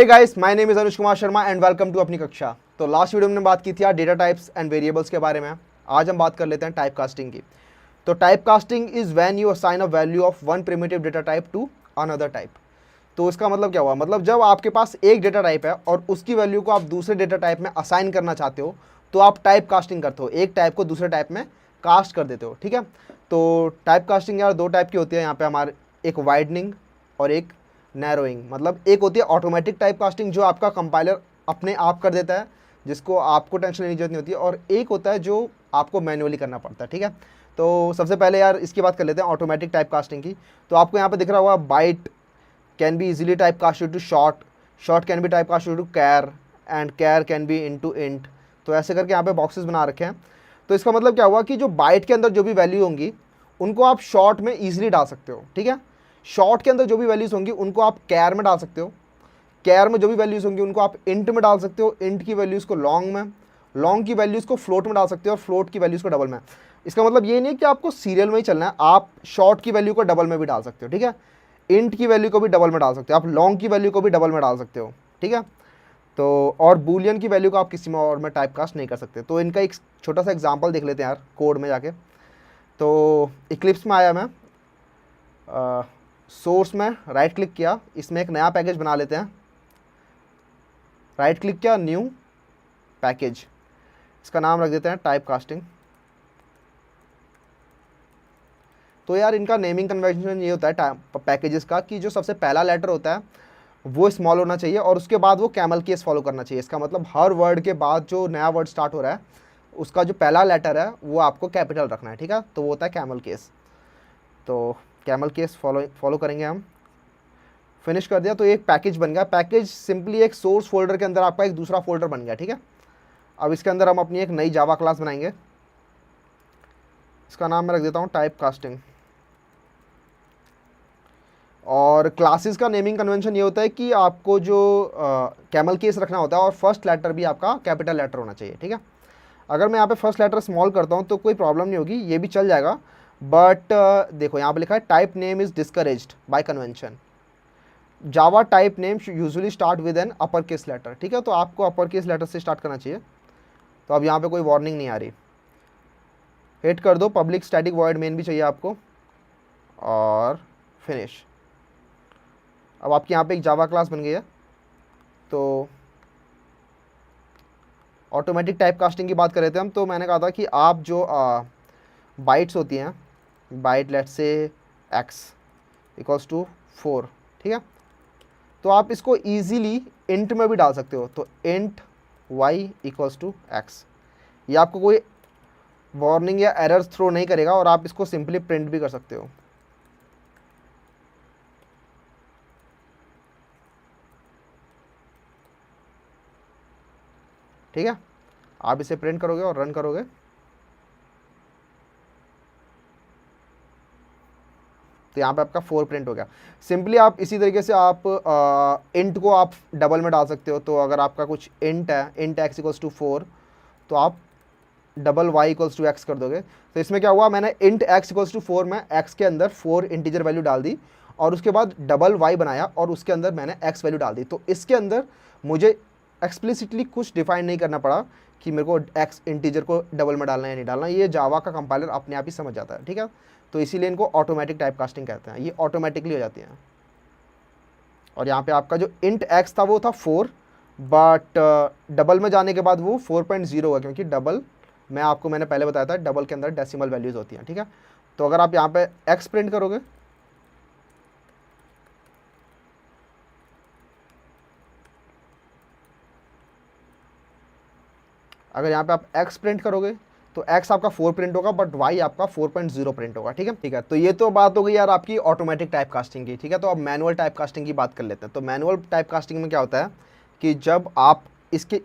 Hey guys, my name is Anuj Kumar Sharma and welcome to अपनी कक्षा। तो लास्ट वीडियो में हमने बात की थी यार डेटा टाइप्स एंड वेरिएबल्स के बारे में। आज हम बात कर लेते हैं टाइप कास्टिंग की। तो type casting is when you assign a value of one primitive data type two another type. तो इसका मतलब क्या हुआ, मतलब जब आपके पास एक डेटा टाइप है और उसकी वैल्यू को आप दूसरे डेटा टाइप में असाइन करना चाहते हो तो आप टाइप कास्टिंग करते हो, एक टाइप को दूसरे टाइप में कास्ट कर देते हो। ठीक है, तो टाइप कास्टिंग यार दो टाइप की होती है यहाँ पे हमारे, एक वाइडनिंग और एक नैरोइंग। मतलब एक होती है ऑटोमेटिक टाइप कास्टिंग जो आपका कंपाइलर अपने आप कर देता है, जिसको आपको टेंशन लेने की जरूरत नहीं होती है, और एक होता है जो आपको मैन्युअली करना पड़ता है। ठीक है, तो सबसे पहले यार इसकी बात कर लेते हैं ऑटोमेटिक टाइप कास्टिंग की। तो आपको यहाँ पे दिख रहा होगा byte can be easily type casted to short, short can be type casted to char and char can be into int. तो ऐसे करके यहाँ पे बॉक्सेस बना रखे हैं। तो इसका मतलब क्या हुआ कि जो बाइट के अंदर जो भी वैल्यू होंगी उनको आप शॉर्ट में ईजिली डाल सकते हो। ठीक है, शॉर्ट के अंदर जो भी वैल्यूज़ होंगी उनको आप कैर में डाल सकते हो, कैर में जो भी वैल्यूज़ होंगी उनको आप इंट में डाल सकते हो, इंट की वैल्यूज़ को लॉन्ग में, लॉन्ग की वैल्यूज़ को फ्लोट में डाल सकते हो और फ्लोट की वैल्यूज़ को डबल में। इसका मतलब ये नहीं है कि आपको सीरियल में ही चलना है, आप शॉर्ट की वैल्यू को डबल में भी डाल सकते हो। ठीक है, इंट की वैल्यू को भी डबल में डाल सकते हो, आप लॉन्ग की वैल्यू को भी डबल में डाल सकते हो। ठीक है, तो और बूलियन की वैल्यू को आप किसी में और में टाइप कास्ट नहीं कर सकते। तो इनका एक छोटा सा एग्जाम्पल देख लेते हैं यार कोड में जाके। तो इक्लिप्स में आया मैं, सोर्स में राइट क्लिक किया, इसमें एक नया पैकेज बना लेते हैं। राइट क्लिक किया, न्यू पैकेज, इसका नाम रख देते हैं टाइप कास्टिंग। तो यार इनका नेमिंग कन्वेंशन ये होता है पैकेजेस का कि जो सबसे पहला लेटर होता है वो स्मॉल होना चाहिए और उसके बाद वो कैमल केस फॉलो करना चाहिए। इसका मतलब हर वर्ड के बाद जो नया वर्ड स्टार्ट हो रहा है उसका जो पहला लेटर है वो आपको कैपिटल रखना है। ठीक है, तो वो होता है कैमल केस। तो कैमल केस फॉलो करेंगे हम। फिनिश कर दिया तो एक पैकेज बन गया। पैकेज सिंपली एक सोर्स फोल्डर के अंदर आपका एक दूसरा फोल्डर बन गया। ठीक है, अब इसके अंदर हम अपनी एक नई जावा क्लास बनाएंगे, इसका नाम मैं रख देता हूँ टाइप कास्टिंग। और क्लासेस का नेमिंग कन्वेंशन ये होता है कि आपको जो कैमल केस रखना होता है और फर्स्ट लेटर भी आपका कैपिटल लेटर होना चाहिए। ठीक है, अगर मैं यहाँ पे फर्स्ट लेटर स्मॉल करता हूँ तो कोई प्रॉब्लम नहीं होगी, ये भी चल जाएगा। बट देखो यहाँ पे लिखा है type name is discouraged by convention, Java type name usually start with an upper case letter. ठीक है, तो आपको अपर केस लेटर से स्टार्ट करना चाहिए। तो अब यहाँ पे कोई वार्निंग नहीं आ रही, हिट कर दो, पब्लिक स्टैटिक वॉइड मेन भी चाहिए आपको और फिनिश। अब आपकी यहाँ पे एक जावा क्लास बन गई है। तो ऑटोमेटिक टाइप कास्टिंग की बात कर रहे थे हम, तो मैंने कहा था कि आप जो बाइट्स होती हैं, बाइट लेट से एक्स इक्वल्स टू 4। ठीक है, तो आप इसको ईजीली इंट में भी डाल सकते हो। तो int Y equals to X, ये आपको कोई वार्निंग या एरर्स थ्रो नहीं करेगा और आप इसको सिंपली प्रिंट भी कर सकते हो। ठीक है, आप इसे प्रिंट करोगे और रन करोगे तो यहाँ पे आपका 4 प्रिंट हो गया। सिंपली आप इसी तरीके से आप इंट को आप डबल में डाल सकते हो। तो अगर आपका कुछ इंट है, इंट एक्स इक्वल्स टू 4, तो आप double Y equals to X कर दोगे। तो इसमें क्या हुआ, मैंने इंट एक्स इक्वल्स टू 4 में एक्स के अंदर 4 इंटीजर वैल्यू डाल दी और उसके बाद डबल वाई बनाया और उसके अंदर मैंने एक्स वैल्यू डाल दी। तो इसके अंदर मुझे एक्सप्लिसिटली कुछ डिफाइन नहीं करना पड़ा कि मेरे को एक्स इंटीजर को डबल में डालना है या नहीं डालना, ये जावा का कंपाइलर अपने आप ही समझ जाता है। ठीक है, तो इसीलिए इनको ऑटोमेटिक टाइप कास्टिंग कहते हैं, ये ऑटोमेटिकली हो जाती है। और यहाँ पे आपका जो इंट एक्स था वो था 4, बट डबल में जाने के बाद वो 4.0 हुआ, क्योंकि डबल मैंने पहले बताया था डबल के अंदर डेसिमल वैल्यूज़ होती हैं। ठीक है, तो अगर आप यहाँ पे एक्स प्रिंट करोगे अगर यहाँ पे आप x प्रिंट करोगे तो x आपका 4 प्रिंट होगा बट y आपका 4.0 प्रिंट होगा। ठीक है, ठीक है, तो ये तो बात हो गई यार आपकी ऑटोमेटिक टाइप कास्टिंग की। ठीक है, तो अब मैनुअल टाइप कास्टिंग की बात कर लेते हैं। तो मैनुअल टाइप कास्टिंग में क्या होता है कि जब आप इसके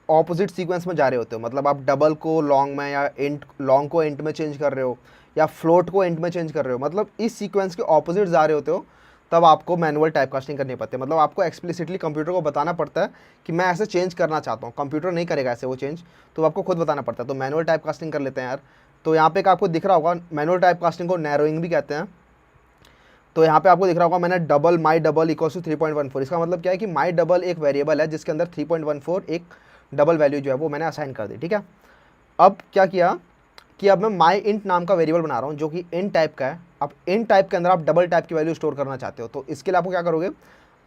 ऑपोजिट सीक्वेंस में जा रहे होते हो, मतलब आप डबल को लॉन्ग में या इंट लॉन्ग को इंट में चेंज कर रहे हो या फ्लोट को इंट में चेंज कर रहे हो, मतलब इस सीक्वेंस के ऑपोजिट जा रहे होते हो, तब आपको मैनुअल टाइप कास्टिंग करनी पड़ती है। मतलब आपको एक्सप्लिसिटली कंप्यूटर को बताना पड़ता है कि मैं ऐसे चेंज करना चाहता हूँ, कंप्यूटर नहीं करेगा ऐसे वो चेंज, तो आपको खुद बताना पड़ता है। तो मैनुअल टाइप कास्टिंग कर लेते हैं यार। तो यहाँ पे आपको दिख रहा होगा मैनुअल टाइप कास्टिंग को नैरोइंग भी कहते हैं। तो यहाँ पे आपको दिख रहा होगा मैंने double my double equals to 3.14। इसका मतलब क्या है कि माई डबल एक वेरिएबल है जिसके अंदर 3.14 एक डबल वैल्यू जो है वो मैंने असाइन कर दी, ठीक है। अब क्या किया कि अब मैं माई इंट नाम का वेरिएबल बना रहा हूँ जो कि इन टाइप का है। अब इन टाइप के अंदर आप डबल टाइप की वैल्यू स्टोर करना चाहते हो, तो इसके लिए आपको क्या करोगे,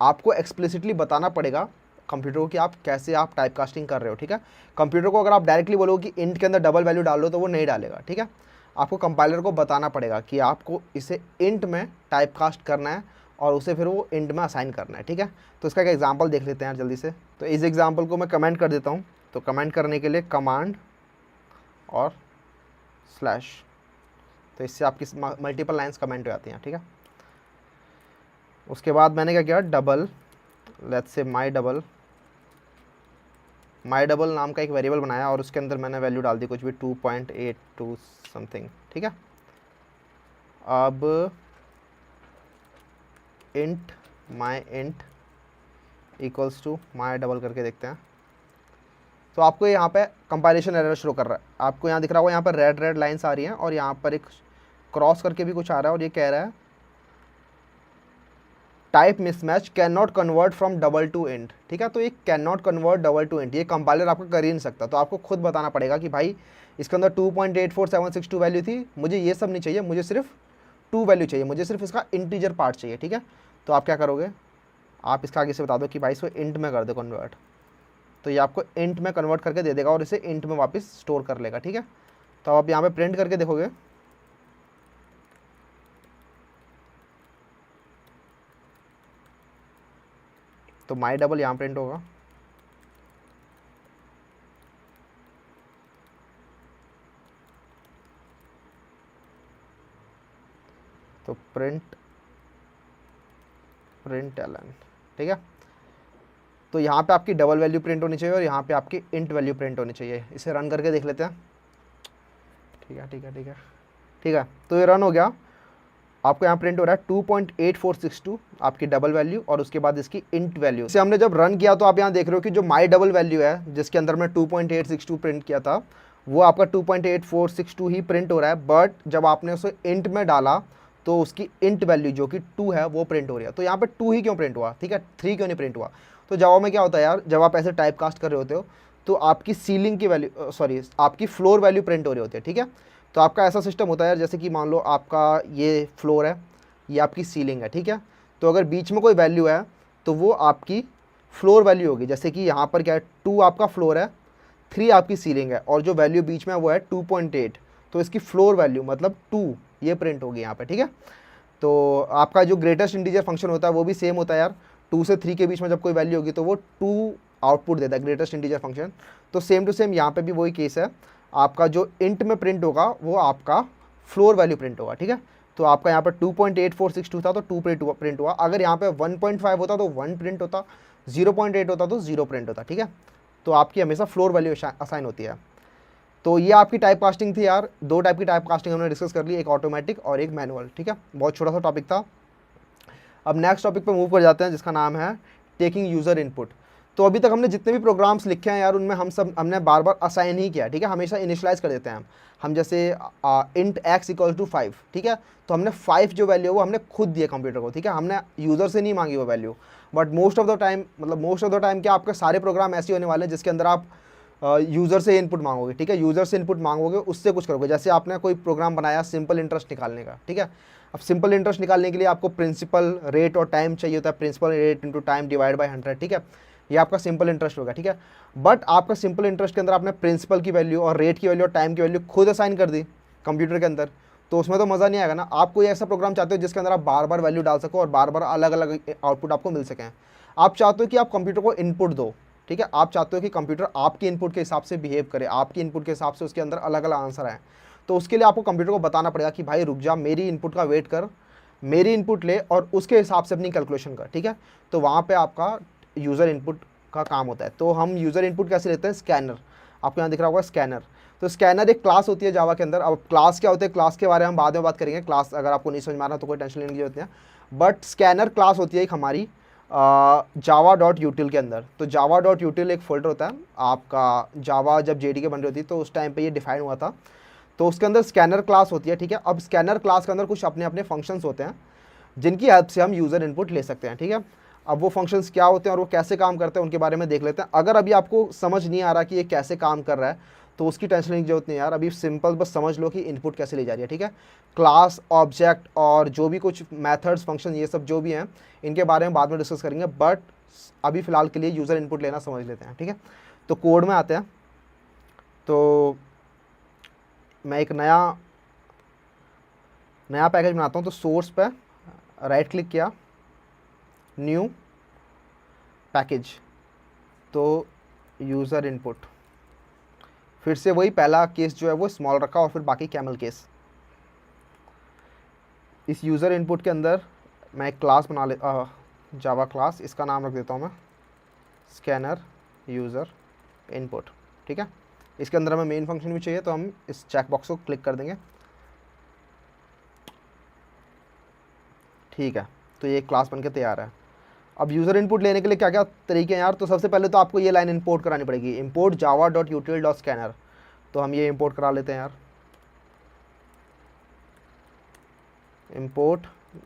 आपको एक्सप्लिसिटली बताना पड़ेगा कंप्यूटर को कि आप कैसे आप टाइप कास्टिंग कर रहे हो, ठीक है। कंप्यूटर को अगर आप डायरेक्टली बोलोगे कि इंट के अंदर डबल वैल्यू डाल लो तो वो नहीं डालेगा, ठीक है। आपको कंपाइलर को बताना पड़ेगा कि आपको इसे इंट में टाइप कास्ट करना है और उसे फिर वो इंट में असाइन करना है, ठीक है। तो इसका एक एग्जाम्पल देख लेते हैं जल्दी से। तो इस एग्जाम्पल को मैं कमेंट कर देता हूँ। तो कमेंट करने के लिए कमांड और स्लैश, तो इससे आपकी मल्टीपल लाइंस कमेंट हो जाती हैं, ठीक है। उसके बाद मैंने क्या किया, double, let's say my double नाम का एक वेरिएबल बनाया और उसके अंदर मैंने वैल्यू डाल दी कुछ भी 2.82 समथिंग, ठीक है। अब int my int equals to my double करके देखते हैं। तो आपको यहाँ पे कंपाइलेशन एरर शो कर रहा है, आपको यहाँ दिख रहा होगा, यहाँ पर रेड लाइन्स आ रही हैं और यहाँ पर एक क्रॉस करके भी कुछ आ रहा है और ये कह रहा है type mismatch can not convert from double two int, ठीक है। तो ये can not convert double two int, ये कंपाइलर आपको कर ही नहीं सकता। तो आपको खुद बताना पड़ेगा कि भाई इसके अंदर 2.84762 वैल्यू थी, मुझे ये सब नहीं चाहिए, मुझे सिर्फ 2 वैल्यू चाहिए, मुझे सिर्फ इसका इंटीजर पार्ट चाहिए, ठीक है। तो आप क्या करोगे, आप इसका आगे से बता दो कि भाई इसको इंट में कर दो कन्वर्ट, तो ये आपको इंट में कन्वर्ट करके दे देगा और इसे इंट में वापस स्टोर कर लेगा, ठीक है। तो आप यहाँ पे प्रिंट करके देखोगे, तो माई डबल यहाँ प्रिंट होगा, तो प्रिंट एलन, ठीक है। तो यहाँ पे आपकी डबल वैल्यू प्रिंट होनी चाहिए और यहाँ पे आपकी इंट वैल्यू प्रिंट होनी चाहिए। इसे रन करके देख लेते हैं, ठीक है ठीक है ठीक है ठीक है। तो ये रन हो गया, आपको यहाँ प्रिंट हो रहा है 2.8462 आपकी डबल वैल्यू और उसके बाद इसकी इंट वैल्यू। इसे हमने जब रन किया तो आप यहाँ देख रहे हो कि जो माई डबल वैल्यू है जिसके अंदर मैं 2.862 प्रिंट किया था वो आपका 2.8462 ही प्रिंट हो रहा है, बट जब आपने उसे इंट में डाला तो उसकी इंट वैल्यू जो कि 2 है वो प्रिंट हो रही है। तो यहाँ पे 2 ही क्यों प्रिंट हुआ, ठीक है, 3 क्यों नहीं प्रिंट हुआ। तो जावा में क्या होता है यार, जब आप ऐसे टाइप कास्ट कर रहे होते हो तो आपकी सीलिंग की वैल्यू आपकी फ्लोर वैल्यू प्रिंट हो रही होती है, ठीक है। तो आपका ऐसा सिस्टम होता है यार, जैसे कि मान लो आपका ये फ्लोर है, ये आपकी सीलिंग है, ठीक है। तो अगर बीच में कोई वैल्यू है तो वो आपकी फ्लोर वैल्यू होगी, जैसे कि यहाँ पर क्या है 2 आपका फ्लोर है, 3 आपकी सीलिंग है और जो वैल्यू बीच में है वो है 2.8, तो इसकी फ्लोर वैल्यू मतलब 2 ये प्रिंट होगी यहाँ पे, ठीक है। तो आपका जो ग्रेटेस्ट इंटीजर फंक्शन होता है वो भी सेम होता है यार, 2 से 3 के बीच में जब कोई वैल्यू होगी तो वो 2 आउटपुट देता है ग्रेटेस्ट इंटीजर फंक्शन। तो सेम टू सेम यहाँ पे भी वही केस है, आपका जो इंट में प्रिंट होगा वो आपका फ्लोर वैल्यू प्रिंट होगा, ठीक है। तो आपका यहाँ पर 2.8462 था तो 2 प्रिंट हुआ, अगर यहाँ पे 1.5 होता तो 1 प्रिंट होता, 0.8 होता तो 0 प्रिंट होता, ठीक है। तो आपकी हमेशा फ्लोर वैल्यू असाइन होती है। तो ये आपकी टाइप कास्टिंग थी यार, 2 टाइप की टाइप कास्टिंग हमने डिस्कस कर ली, एक ऑटोमेटिक और एक मैनुअल, ठीक है। बहुत छोटा सा टॉपिक था। अब नेक्स्ट टॉपिक पे मूव कर जाते हैं जिसका नाम है टेकिंग यूज़र इनपुट। तो अभी तक हमने जितने भी प्रोग्राम्स लिखे हैं यार उनमें हमने बार बार असाइन ही किया, ठीक है, हमेशा इनिशियलाइज कर देते हैं हम जैसे इंट x इक्वल टू 5, ठीक है। तो हमने 5 जो वैल्यू है वो हमने खुद दिए कंप्यूटर को, ठीक है, हमने यूज़र से नहीं मांगी वो value. But most of the time क्या आपके सारे प्रोग्राम ऐसे होने वाले हैं जिसके अंदर आप यूज़र से इनपुट मांगोगे, ठीक है, यूज़र से इनपुट मांगोगे, उससे कुछ करोगे। जैसे आपने कोई प्रोग्राम बनाया सिंपल इंटरेस्ट निकालने का, ठीक है, अब सिंपल इंटरेस्ट निकालने के लिए आपको प्रिंसिपल रेट और टाइम चाहिए होता है, principal rate into time divide by 100, ठीक है, ये आपका सिंपल इंटरेस्ट होगा, ठीक है। बट आपका सिंपल इंटरेस्ट के अंदर आपने प्रिंसिपल की वैल्यू और रेट की वैल्यू और टाइम की वैल्यू खुद असाइन कर दी कंप्यूटर के अंदर, तो उसमें तो मज़ा नहीं आएगा ना। आप कोई ऐसा प्रोग्राम चाहते हो जिसके अंदर आप बार बार वैल्यू डाल सको और बार बार अलग अलग आउटपुट आपको मिल सकें। आप चाहते हो कि आप कंप्यूटर को इनपुट दो, ठीक है, आप चाहते हो कि कंप्यूटर आपके इनपुट के हिसाब से बिहेव करे, आपके इनपुट के हिसाब से उसके अंदर अलग अलग आंसर आए। तो उसके लिए आपको कंप्यूटर को बताना पड़ेगा कि भाई रुक जा, मेरी इनपुट का वेट कर, मेरी इनपुट ले और उसके हिसाब से अपनी कैलकुलेशन कर, ठीक है। तो वहाँ पे आपका यूज़र इनपुट का काम होता है। तो हम यूज़र इनपुट कैसे लेते हैं, स्कैनर, आपको यहाँ दिख रहा होगा स्कैनर। तो स्कैनर एक क्लास होती है जावा के अंदर। अब क्लास क्या होते हैं, क्लास के बारे में हम बाद में बात करेंगे, क्लास अगर आपको नहीं समझ में आ रहा तो कोई टेंशन लेने की जरूरत नहीं है। बट स्कैनर क्लास होती है एक हमारी java.util के अंदर। तो java.util एक फोल्डर होता है आपका, जावा जब JDK बन रही होती तो उस टाइम पे ये डिफाइन हुआ था, तो उसके अंदर स्कैनर क्लास होती है, ठीक है। अब स्कैनर क्लास के अंदर कुछ अपने अपने फंक्शंस होते हैं जिनकी हेल्प से हम यूज़र इनपुट ले सकते हैं, ठीक है। अब वो फंक्शंस क्या होते हैं और वो कैसे काम करते हैं उनके बारे में देख लेते हैं। अगर अभी आपको समझ नहीं आ रहा कि ये कैसे काम कर रहा है तो उसकी टेंशन लेने की जरूरत नहीं है यार, अभी सिंपल बस समझ लो कि इनपुट कैसे ली जा रही है, ठीक है। क्लास, ऑब्जेक्ट और जो भी कुछ मेथड्स, फंक्शन, ये सब जो भी हैं इनके बारे में बाद में डिस्कस करेंगे, बट अभी फ़िलहाल के लिए यूज़र इनपुट लेना समझ लेते हैं, ठीक है। तो कोड में आते हैं। तो मैं एक नया पैकेज बनाता हूँ। तो सोर्स पे राइट क्लिक किया, न्यू पैकेज, तो यूज़र इनपुट, फिर से वही पहला केस जो है वो स्मॉल रखा और फिर बाकी कैमल केस। इस यूज़र इनपुट के अंदर मैं एक क्लास बना ले, जावा क्लास, इसका नाम रख देता हूँ मैं स्कैनर यूज़र इनपुट, ठीक है। इसके अंदर हमें मेन फंक्शन भी चाहिए तो हम इस चेक बॉक्स को क्लिक कर देंगे, ठीक है। तो ये क्लास बनके तैयार है। अब यूज़र इनपुट लेने के लिए क्या क्या तरीके हैं यार, तो सबसे पहले तो आपको ये लाइन इंपोर्ट करानी पड़ेगी, इंपोर्ट java.util.scanner। तो हम ये इंपोर्ट करा लेते हैं यार, इंपोर्ट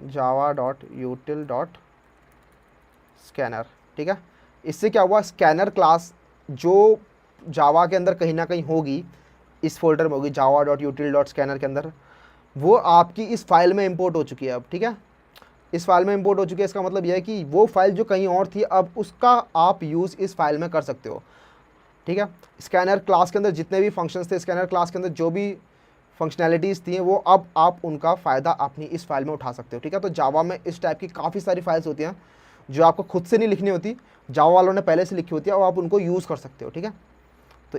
java.util.scanner, ठीक है। इससे क्या हुआ, स्कैनर क्लास जो जावा के अंदर कहीं ना कहीं होगी, इस फोल्डर में होगी java.util.scanner के अंदर, वो आपकी इस फाइल में इंपोर्ट हो चुकी है अब, ठीक है। इस फाइल में इंपोर्ट हो चुकी है, इसका मतलब यह है कि वो फाइल जो कहीं और थी अब उसका आप यूज़ इस फाइल में कर सकते हो, ठीक है। स्कैनर क्लास के अंदर जितने भी फंक्शंस थे, स्कैनर क्लास के अंदर जो भी फंक्शनैलिटीज़ थी, वो अब आप उनका फ़ायदा अपनी इस फाइल में उठा सकते हो, ठीक है। तो जावा में इस टाइप की काफ़ी सारी फाइल्स होती हैं जो आपको खुद से नहीं लिखनी होती, जावा वालों ने पहले से लिखी होती है और आप उनको यूज़ कर सकते हो, ठीक है। तो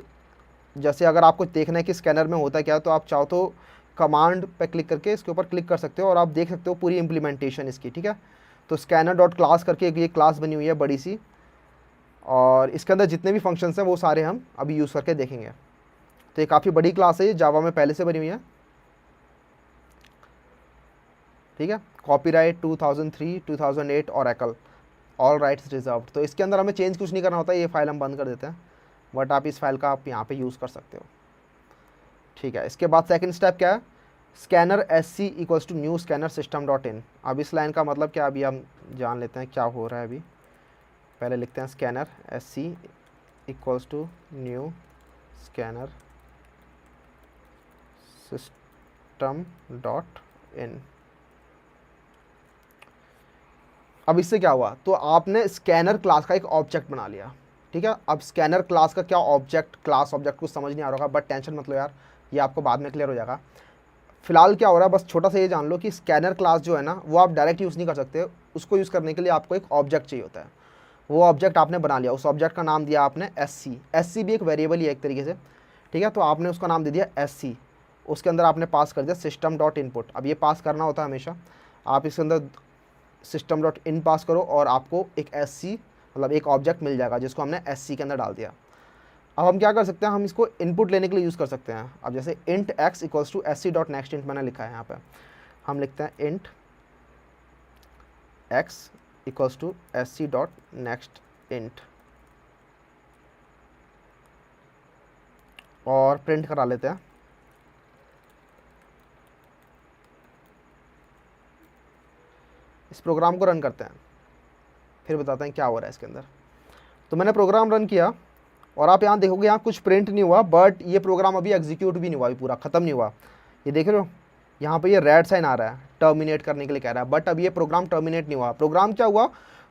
जैसे अगर आपको देखना है कि स्कैनर में होता क्या, तो आप चाहो तो कमांड पे क्लिक करके इसके ऊपर क्लिक कर सकते हो और आप देख सकते हो पूरी इंप्लीमेंटेशन इसकी, ठीक है। तो स्कैनर डॉट क्लास करके एक ये क्लास बनी हुई है बड़ी सी, और इसके अंदर जितने भी फंक्शंस हैं वो सारे हम अभी यूज़ करके देखेंगे। तो ये काफ़ी बड़ी क्लास है, ये जावा में पहले से बनी हुई है, ठीक है। Copyright 2003, 2008 Oracle, all rights reserved. तो इसके अंदर हमें चेंज कुछ नहीं करना होता, ये फाइल हम बंद कर देते हैं, बट आप इस फाइल का आप यहाँ पे यूज़ कर सकते हो, ठीक है। इसके बाद सेकंड स्टेप क्या है, scanner SC equals to new scanner system dot in. अब इस लाइन का मतलब क्या, अभी हम जान लेते हैं क्या हो रहा है। अभी पहले लिखते हैं scanner SC equals to new scanner system dot in. अब इससे क्या हुआ, तो आपने स्कैनर क्लास का एक ऑब्जेक्ट बना लिया, ठीक है। अब स्कैनर क्लास का क्या ऑब्जेक्ट, क्लास ऑब्जेक्ट कुछ समझ नहीं आ रहा होगा, बट टेंशन मत लो यार, ये आपको बाद में क्लियर हो जाएगा। फिलहाल क्या हो रहा है, बस छोटा सा ये जान लो कि स्कैनर क्लास जो है ना, वो आप डायरेक्ट यूज़ नहीं कर सकते, उसको यूज़ करने के लिए आपको एक ऑब्जेक्ट चाहिए होता है। वो ऑब्जेक्ट आपने बना लिया, उस ऑब्जेक्ट का नाम दिया आपने SC भी एक वेरिएबल ही है एक तरीके से, ठीक है। तो आपने उसका नाम दे दिया SC, उसके अंदर आपने पास कर दिया सिस्टम डॉट इनपुट। अब ये पास करना होता है हमेशा, आप इसके अंदर सिस्टम डॉट इन पास करो और आपको एक SC मतलब एक ऑब्जेक्ट मिल जाएगा जिसको हमने SC के अंदर डाल दिया। अब हम क्या कर सकते हैं, हम इसको इनपुट लेने के लिए यूज़ कर सकते हैं। अब जैसे int x equals to SC dot next int मैंने लिखा है यहाँ पे, हम लिखते हैं int x equals to SC dot next int और प्रिंट करा लेते हैं। इस प्रोग्राम को रन करते हैं, फिर बताते हैं क्या हो रहा है इसके अंदर। तो मैंने प्रोग्राम रन किया और आप यहाँ देखोगे यहाँ कुछ प्रिंट नहीं हुआ, बट ये प्रोग्राम अभी एग्जीक्यूट भी नहीं हुआ, अभी पूरा ख़त्म नहीं हुआ। ये देख रहे हो यहाँ पे ये रेड साइन आ रहा है, टर्मिनेट करने के लिए कह रहा है, बट अब ये प्रोग्राम टर्मिनेट नहीं हुआ। प्रोग्राम क्या हुआ,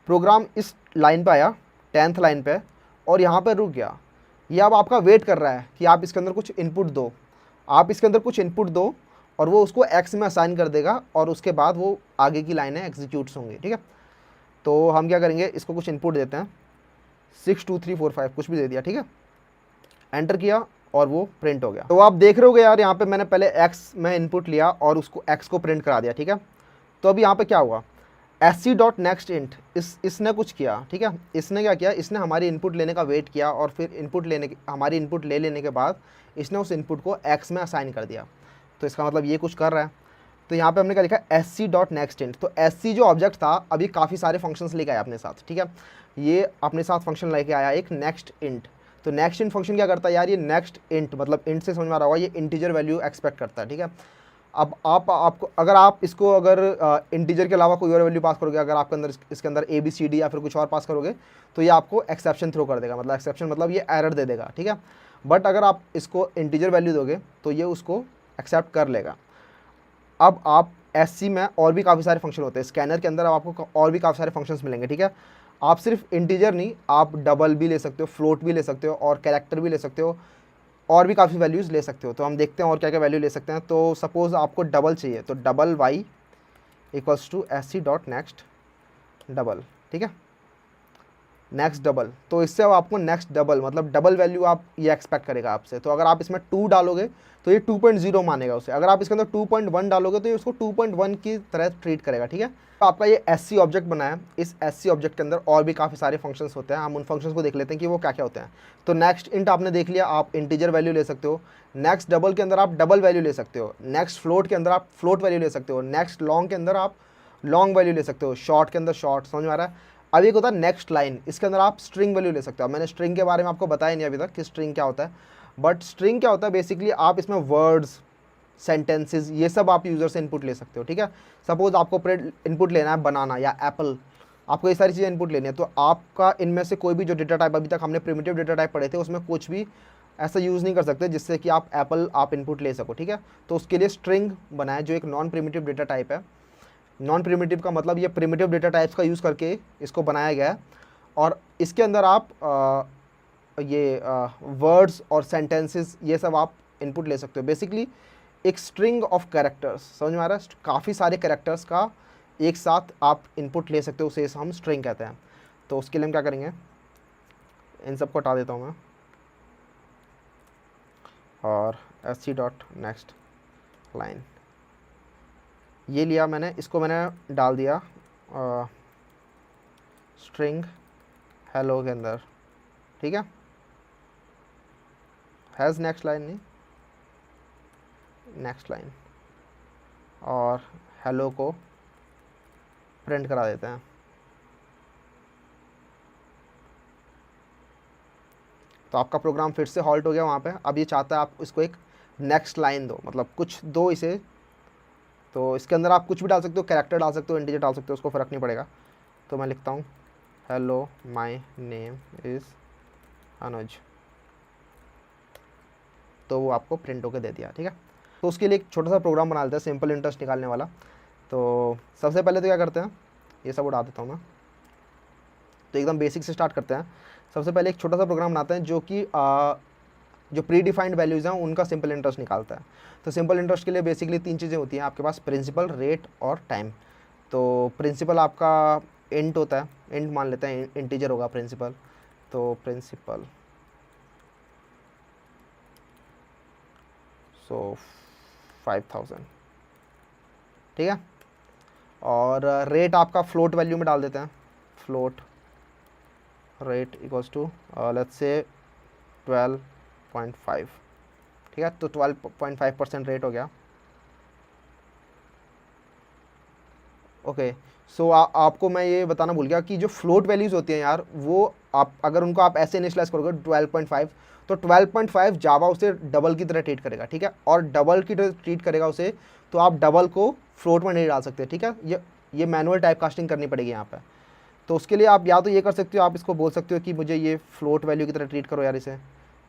प्रोग्राम इस लाइन पे आया 10th लाइन पे और यहाँ पे रुक गया। ये अब आपका वेट कर रहा है कि आप इसके अंदर कुछ इनपुट दो, आप इसके अंदर कुछ इनपुट दो और वो उसको x में असाइन कर देगा और उसके बाद वो आगे की लाइनें एग्जीक्यूट्स होंगी, ठीक है। तो हम क्या करेंगे, इसको कुछ इनपुट देते हैं, 6 2 3 4 5 कुछ भी दे दिया, ठीक है। एंटर किया और वो प्रिंट हो गया। तो आप देख रहे होगे यार, यहाँ पे मैंने पहले x में इनपुट लिया और उसको x को प्रिंट करा दिया, ठीक है। तो अभी यहाँ पे क्या हुआ, SC डॉट नेक्स्ट इंट, इसने कुछ किया, ठीक है। इसने क्या किया, इसने हमारी इनपुट लेने का वेट किया और फिर हमारी इनपुट ले लेने के बाद इसने उस इनपुट को x में असाइन कर दिया। तो इसका मतलब ये कुछ कर रहा है। तो यहाँ पे हमने क्या लिखा, SC डॉट नेक्स्ट इंट। तो SC जो ऑब्जेक्ट था अभी काफ़ी सारे फंक्शंस लेके आया अपने साथ, ठीक है। ये अपने साथ फंक्शन लेके आया एक नेक्स्ट इंट। तो नेक्स्ट इंट फंक्शन क्या करता है यार, ये नेक्स्ट इंट मतलब इंट से समझ में आ रहा होगा, ये इंटीजर वैल्यू एक्सपेक्ट करता है, ठीक है। अब आपको अगर आप इसको अगर इंटीजर के अलावा कोई और वैल्यू पास करोगे, अगर आपके अंदर इसके अंदर ए बी सी डी या फिर कुछ और पास करोगे तो ये आपको एक्सेप्शन थ्रो कर देगा, मतलब एक्सेप्शन मतलब ये एरर दे देगा, ठीक है। बट अगर आप इसको इंटीजर वैल्यू दोगे तो ये उसको एक्सेप्ट कर लेगा। अब आप एससी में और भी काफ़ी सारे फंक्शन होते हैं, स्कैनर के अंदर आपको और भी काफ़ी सारे फंक्शंस मिलेंगे, ठीक है। आप सिर्फ इंटीजर नहीं, आप डबल भी ले सकते हो, फ्लोट भी ले सकते हो और कैरेक्टर भी ले सकते हो, और भी काफ़ी वैल्यूज़ ले सकते हो। तो हम देखते हैं और क्या क्या वैल्यू ले सकते हैं। तो सपोज़ आपको डबल चाहिए तो double Y equals to S C dot next double, ठीक है, नेक्स्ट डबल। तो इससे अब आपको नेक्स्ट डबल मतलब डबल वैल्यू आप ये एक्सपेक्ट करेगा आपसे। तो अगर आप इसमें 2 डालोगे तो ये 2.0 मानेगा उसे, अगर आप इसके अंदर 2.1 डालोगे तो ये उसको 2.1 की तरह ट्रीट करेगा, ठीक है। तो आपका ये एससी ऑब्जेक्ट बना है, इस एससी ऑब्जेक्ट के अंदर और भी काफ़ी सारे फंक्शंस होते हैं, हम उन फंक्शंस को देख लेते हैं कि वो क्या क्या होते हैं। तो नेक्स्ट इंट आपने देख लिया, आप इंटीजर वैल्यू ले सकते हो। नेक्स्ट डबल के अंदर आप डबल वैल्यू ले सकते हो। नेक्स्ट फ्लोट के अंदर आप फ्लोट वैल्यू ले सकते हो। नेक्स्ट लॉन्ग के अंदर आप लॉन्ग वैल्यू ले सकते हो। शॉर्ट के अंदर शॉर्ट, समझ में आ रहा है। अब एक होता है नेक्स्ट लाइन, इसके अंदर आप स्ट्रिंग वैल्यू ले सकते हो। मैंने स्ट्रिंग के बारे में आपको बताया नहीं अभी तक कि स्ट्रिंग क्या होता है, बट स्ट्रिंग क्या होता है बेसिकली, आप इसमें वर्ड्स, सेंटेंसेस, ये सब आप यूज़र से इनपुट ले सकते हो, ठीक है। सपोज आपको इनपुट लेना है बनाना या एप्पल, आपको ये सारी चीज़ें इनपुट लेनी है, तो आपका इनमें से कोई भी जो डेटा टाइप अभी तक हमने प्रिमिटिव डेटा टाइप पढ़े थे उसमें कुछ भी ऐसा यूज़ नहीं कर सकते जिससे कि आप एप्पल आप इनपुट ले सको, ठीक है। तो उसके लिए स्ट्रिंग बनाए जो एक नॉन प्रिमिटिव डेटा टाइप है। नॉन प्रिमिटिव का मतलब ये प्रिमिटिव डेटा टाइप्स का यूज़ करके इसको बनाया गया है, और इसके अंदर आप ये वर्ड्स और सेंटेंसेस ये सब आप इनपुट ले सकते हो। बेसिकली एक स्ट्रिंग ऑफ कैरेक्टर्स, समझ में आ रहा है, काफ़ी सारे कैरेक्टर्स का एक साथ आप इनपुट ले सकते हो, उसे हम स्ट्रिंग कहते हैं। तो उसके लिए हम क्या करेंगे, इन सबको हटा देता हूँ मैं, और S C dot next line ये लिया मैंने, इसको मैंने डाल दिया स्ट्रिंग हेलो के अंदर, ठीक है। हैज़ नेक्स्ट लाइन नहीं, नेक्स्ट लाइन, और हेलो को प्रिंट करा देते हैं। तो आपका प्रोग्राम फिर से हॉल्ट हो गया वहाँ पे। अब ये चाहता है आप इसको एक नेक्स्ट लाइन दो, मतलब कुछ दो इसे। तो इसके अंदर आप कुछ भी डाल सकते हो, कैरेक्टर डाल सकते हो, इंटीजर डाल सकते हो, उसको फ़र्क नहीं पड़ेगा। तो मैं लिखता हूँ हेलो माय नेम इज़ अनुज, तो वो आपको प्रिंट होकर दे दिया, ठीक है। तो उसके लिए एक छोटा सा प्रोग्राम बना लेते हैं, सिंपल इंटरेस्ट निकालने वाला। तो सबसे पहले तो क्या करते हैं, ये सब उड़ा देता हूँ मैं। तो एकदम बेसिक से स्टार्ट करते हैं। सबसे पहले एक छोटा सा प्रोग्राम बनाते हैं जो कि जो प्री डिफाइंड वैल्यूज़ हैं उनका सिंपल इंटरेस्ट निकालता है। तो सिंपल इंटरेस्ट के लिए बेसिकली 3 चीज़ें होती हैं आपके पास, प्रिंसिपल, रेट और टाइम। तो प्रिंसिपल आपका इंट होता है, इंट मान लेते हैं, इंटीजर होगा प्रिंसिपल। तो प्रिंसिपल सो 5000, ठीक है। और रेट आपका फ्लोट वैल्यू में डाल देते हैं, float rate equals to let's say 12.5, ठीक है। तो 12.5% रेट हो गया। ओके, सो आपको मैं ये बताना भूल गया कि जो फ्लोट वैल्यूज़ होती हैं यार, वो आप अगर उनको आप ऐसे इनिशियलाइज करोगे 12.5, तो 12.5 जावा उसे डबल की तरह ट्रीट करेगा, ठीक है। और डबल की तरह ट्रीट करेगा उसे, तो आप डबल को फ्लोट में नहीं डाल सकते, ठीक है। ये मैनुअल टाइप कास्टिंग करनी पड़ेगी यहाँ पर। तो उसके लिए आप या तो ये कर सकते हो, आप इसको बोल सकते हो कि मुझे ये फ्लोट वैल्यू की तरह ट्रीट करो यार इसे,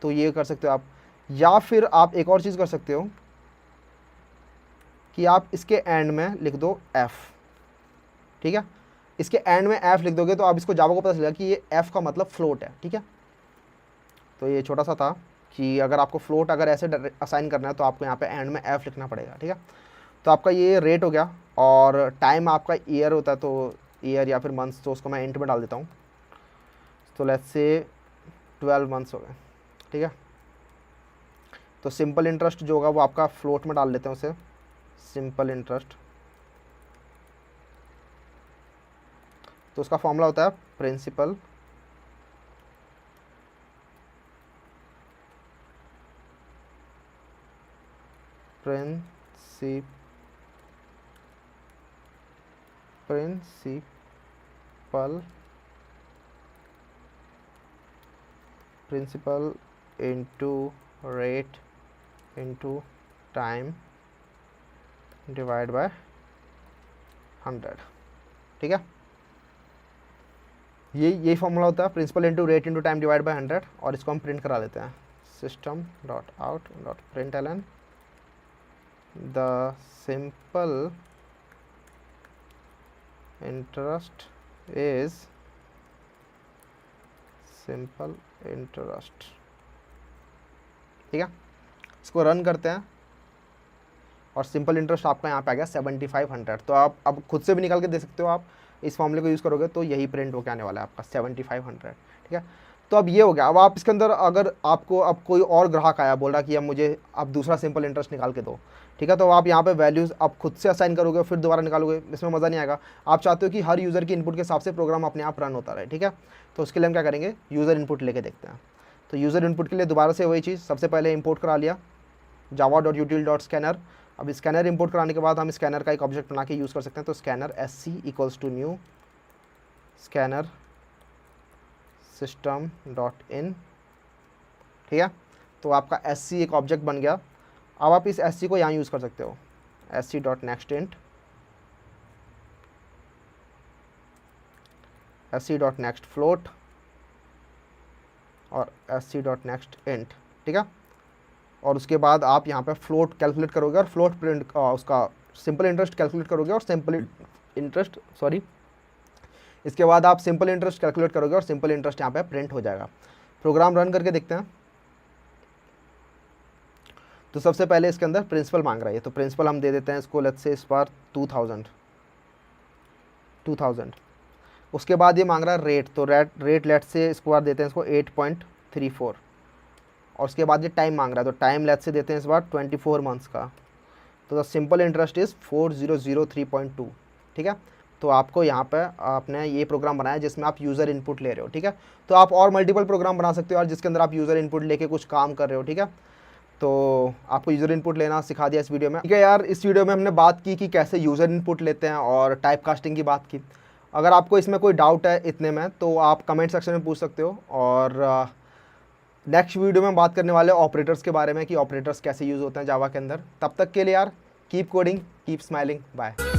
तो ये कर सकते हो आप। या फिर आप एक और चीज़ कर सकते हो कि आप इसके एंड में लिख दो एफ़, ठीक है। इसके एंड में एफ लिख दोगे तो आप इसको जावा को पता चलेगा कि ये एफ का मतलब फ्लोट है, ठीक है। तो ये छोटा सा था कि अगर आपको फ्लोट अगर ऐसे असाइन करना है तो आपको यहाँ पे एंड में एफ लिखना पड़ेगा, ठीक है। तो आपका ये रेट हो गया, और टाइम आपका ईयर होता है, तो ईयर या फिर मंथ्स, तो उसको मैं इंट में डाल देता हूँ। तो लेट्स से 12 मंथ्स हो गए, ठीक है। तो सिंपल इंटरेस्ट जो होगा वो आपका फ्लोट में डाल लेते हैं उसे, सिंपल इंटरेस्ट। तो उसका फॉर्मूला होता है principal principal into rate into time divide by 100, ठीक है। यही फॉर्मूला होता है, principal into rate into time divide by 100, और इसको हम प्रिंट करा देते हैं, system dot out dot println the simple interest is simple interest, ठीक है। इसको रन करते हैं और सिंपल इंटरेस्ट आपका यहाँ पे आ गया 7500। तो आप अब खुद से भी निकाल के दे सकते हो, आप इस फॉर्मूले को यूज़ करोगे तो यही प्रिंट होकर आने वाला है आपका 7500, ठीक है। तो अब ये हो गया। अब आप इसके अंदर अगर आपको अब कोई और ग्राहक आया बोल रहा कि अब मुझे अब दूसरा सिंपल इंटरेस्ट निकाल के दो, ठीक है, तो आप यहाँ पे वैल्यूज़ आप खुद से असाइन करोगे फिर दोबारा निकालोगे, इसमें मज़ा नहीं आएगा। आप चाहते हो कि हर यूज़र की इनपुट के हिसाब से प्रोग्राम अपने आप रन होता रहे, ठीक है। तो उसके लिए हम क्या करेंगे, यूज़र इनपुट लेके देखते हैं। तो यूज़र इनपुट के लिए दोबारा से वही चीज़, सबसे पहले इंपोर्ट करा लिया java.util.scanner। अब स्कैनर इंपोर्ट कराने के बाद हम स्कैनर का एक ऑब्जेक्ट बना के यूज़ कर सकते हैं। तो scanner sc equals to new scanner system dot in, ठीक है। तो आपका sc एक ऑब्जेक्ट बन गया। अब आप इस sc को यहाँ यूज़ कर सकते हो, sc dot next int, sc dot next float और sc डॉट नेक्स्ट इंट, ठीक है। और उसके बाद आप यहाँ पे फ्लोट कैलकुलेट करोगे और फ्लोट प्रिंट उसका सिंपल इंटरेस्ट कैलकुलेट करोगे और सिंपल इंटरेस्ट इसके बाद आप सिंपल इंटरेस्ट कैलकुलेट करोगे और सिंपल इंटरेस्ट यहाँ पे प्रिंट हो जाएगा। प्रोग्राम रन करके देखते हैं। तो सबसे पहले इसके अंदर प्रिंसिपल मांग रहा है, तो प्रिंसिपल हम दे देते हैं इसको, लेट्स से इस बार 2000। उसके बाद ये मांग रहा है रेट, तो रेट लेट्स से इसको बार देते हैं इसको 8.34, और उसके बाद ये टाइम मांग रहा है, तो टाइम लेट्स से देते हैं इस बार 24 मंथ्स का। तो द सिंपल इंटरेस्ट इज़ 4003.2, ठीक है। तो आपको यहाँ पे आपने ये प्रोग्राम बनाया जिसमें आप यूज़र इनपुट ले रहे हो, ठीक है। तो आप और मल्टीपल प्रोग्राम बना सकते हो और जिसके अंदर आप यूज़र इनपुट लेके कुछ काम कर रहे हो, ठीक है। तो आपको यूज़र इनपुट लेना सिखा दिया इस वीडियो में, ठीक है यार। इस वीडियो में हमने बात की कि कैसे यूज़र इनपुट लेते हैं और टाइप कास्टिंग की बात की। अगर आपको इसमें कोई डाउट है इतने में तो आप कमेंट सेक्शन में पूछ सकते हो। और नेक्स्ट वीडियो में बात करने वाले ऑपरेटर्स के बारे में कि ऑपरेटर्स कैसे यूज़ होते हैं जावा के अंदर। तब तक के लिए यार keep coding, keep smiling, bye.